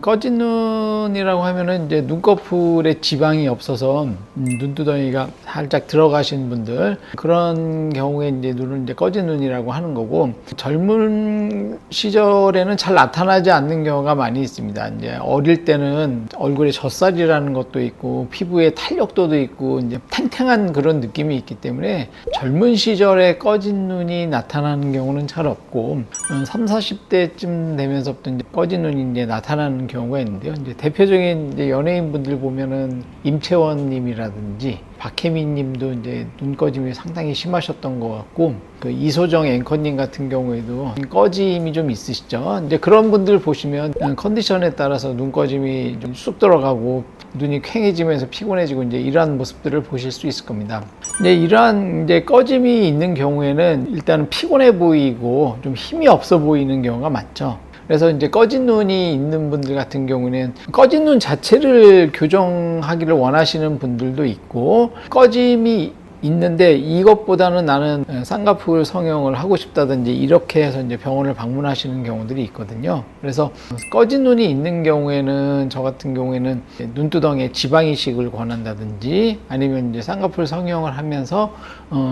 꺼진 눈이라고 하면은 이제 눈꺼풀에 지방이 없어서 눈두덩이가 살짝 들어가신 분들, 그런 경우에 이제 눈을 이제 꺼진 눈이라고 하는 거고, 젊은 시절에는 잘 나타나지 않는 경우가 많이 있습니다. 이제 어릴 때는 얼굴에 젖살이라는 것도 있고 피부에 탄력도도 있고 이제 탱탱한 그런 느낌이 있기 때문에 젊은 시절에 꺼진 눈이 나타나는 경우는 잘 없고, 30, 40대쯤 되면서부터 이제 꺼진 눈이 이제 나타나는 경우가 있는데요. 이제 대표적인 이제 연예인분들 보면은 임채원 님이라든지 박혜민 님도 이제 눈꺼짐이 상당히 심하셨던 것 같고, 그 이소정 앵커님 같은 경우에도 꺼짐이 좀 있으시죠. 이제 그런 분들 보시면 컨디션에 따라서 눈꺼짐이 좀 쑥 들어가고 눈이 퀭해지면서 피곤해지고 이제 이러한 모습들을 보실 수 있을 겁니다. 이제 이러한 이제 꺼짐이 있는 경우에는 일단은 피곤해 보이고 좀 힘이 없어 보이는 경우가 많죠. 그래서 이제 꺼진 눈이 있는 분들 같은 경우는 꺼진 눈 자체를 교정하기를 원하시는 분들도 있고, 꺼짐이 있는데 이것보다는 나는 쌍꺼풀 성형을 하고 싶다든지 이렇게 해서 이제 병원을 방문하시는 경우들이 있거든요. 그래서 꺼진 눈이 있는 경우에는, 저 같은 경우에는 눈두덩이에 지방 이식을 권한다든지 아니면 이제 쌍꺼풀 성형을 하면서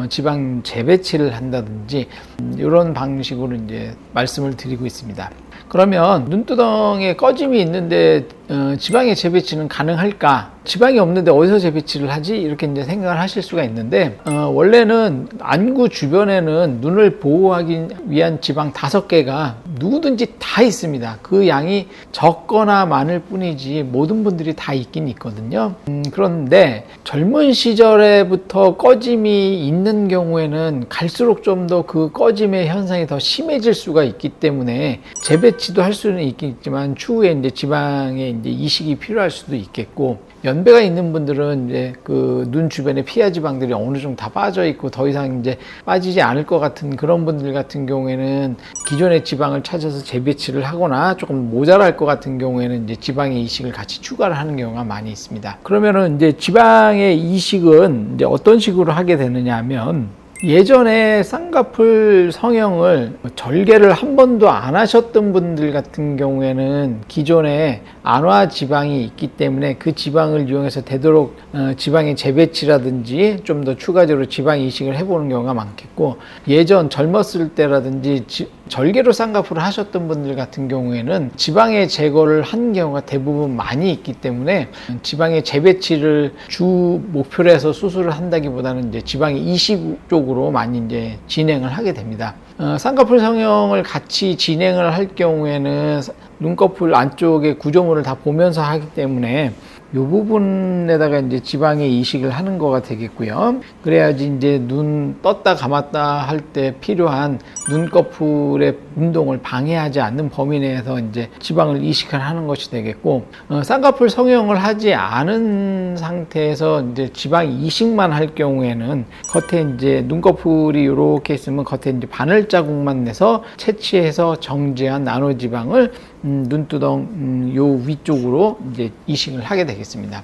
지방 재배치를 한다든지 이런 방식으로 이제 말씀을 드리고 있습니다. 그러면 눈두덩이에 꺼짐이 있는데 지방의 재배치는 가능할까? 지방이 없는데 어디서 재배치를 하지? 이렇게 이제 생각을 하실 수가 있는데, 원래는 안구 주변에는 눈을 보호하기 위한 지방 5개가 누구든지 다 있습니다. 그 양이 적거나 많을 뿐이지 모든 분들이 다 있긴 있거든요. 그런데 젊은 시절에부터 꺼짐이 있는 경우에는 갈수록 좀 더 그 꺼짐의 현상이 더 심해질 수가 있기 때문에 재배치도 할 수는 있겠지만 추후에 이제 지방의 이제 이식이 필요할 수도 있겠고, 연배가 있는 분들은 이제 그 눈 주변에 피하 지방들이 어느 정도 다 빠져 있고 더 이상 이제 빠지지 않을 것 같은 그런 분들 같은 경우에는 기존의 지방을 찾아서 재배치를 하거나 조금 모자랄 것 같은 경우에는 이제 지방의 이식을 같이 추가를 하는 경우가 많이 있습니다. 그러면은 이제 지방의 이식은 이제 어떤 식으로 하게 되느냐 하면, 예전에 쌍꺼풀 성형을 절개를 한 번도 안 하셨던 분들 같은 경우에는 기존에 안화 지방이 있기 때문에 그 지방을 이용해서 되도록 지방의 재배치라든지 좀 더 추가적으로 지방 이식을 해보는 경우가 많겠고, 예전 젊었을 때라든지 절개로 쌍꺼풀을 하셨던 분들 같은 경우에는 지방의 제거를 한 경우가 대부분 많이 있기 때문에 지방의 재배치를 주 목표로 해서 수술을 한다기보다는 이제 지방의 이식 쪽으로 많이 이제 진행을 하게 됩니다. 쌍꺼풀 성형을 같이 진행을 할 경우에는 눈꺼풀 안쪽의 구조물을 다 보면서 하기 때문에 이 부분에다가 이제 지방의 이식을 하는 거가 되겠고요. 그래야지 이제 눈 떴다 감았다 할 때 필요한 눈꺼풀의 운동을 방해하지 않는 범위 내에서 이제 지방을 이식을 하는 것이 되겠고, 쌍꺼풀 성형을 하지 않은 상태에서 이제 지방 이식만 할 경우에는 겉에 이제 눈꺼풀이 이렇게 있으면 겉에 이제 바늘 자국만 내서 채취해서 정제한 나노 지방을 눈두덩 요 위쪽으로 이제 이식을 하게 되겠습니다.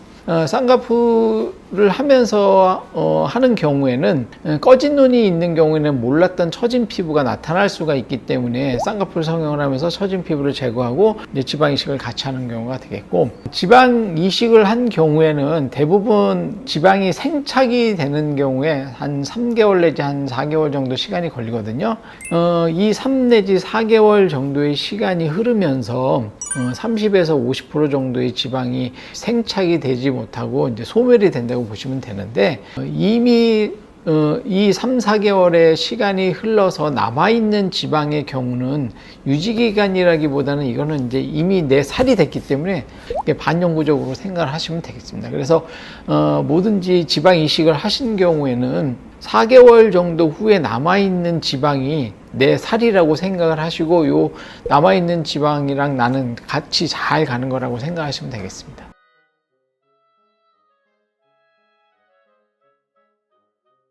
쌍꺼풀을 하면서 하는 경우에는 꺼진 눈이 있는 경우에는 몰랐던 처진 피부가 나타날 수가 있기 때문에 쌍꺼풀 성형을 하면서 처진 피부를 제거하고 이제 지방 이식을 같이 하는 경우가 되겠고, 지방 이식을 한 경우에는 대부분 지방이 생착이 되는 경우에 한 3개월 내지 한 4개월 정도 시간이 걸리거든요. 이 3 내지 4개월 정도의 시간이 흐르면서 30에서 50% 정도의 지방이 생착이 되지 못하고 이제 소멸이 된다고 보시면 되는데, 이미 이 3, 4개월의 시간이 흘러서 남아있는 지방의 경우는 유지기간이라기보다는 이거는 이제 이미 내 살이 됐기 때문에 반영구적으로 생각을 하시면 되겠습니다. 그래서 뭐든지 지방 이식을 하신 경우에는 4개월 정도 후에 남아있는 지방이 내 살이라고 생각을 하시고, 요 남아있는 지방이랑 나는 같이 잘 가는 거라고 생각하시면 되겠습니다.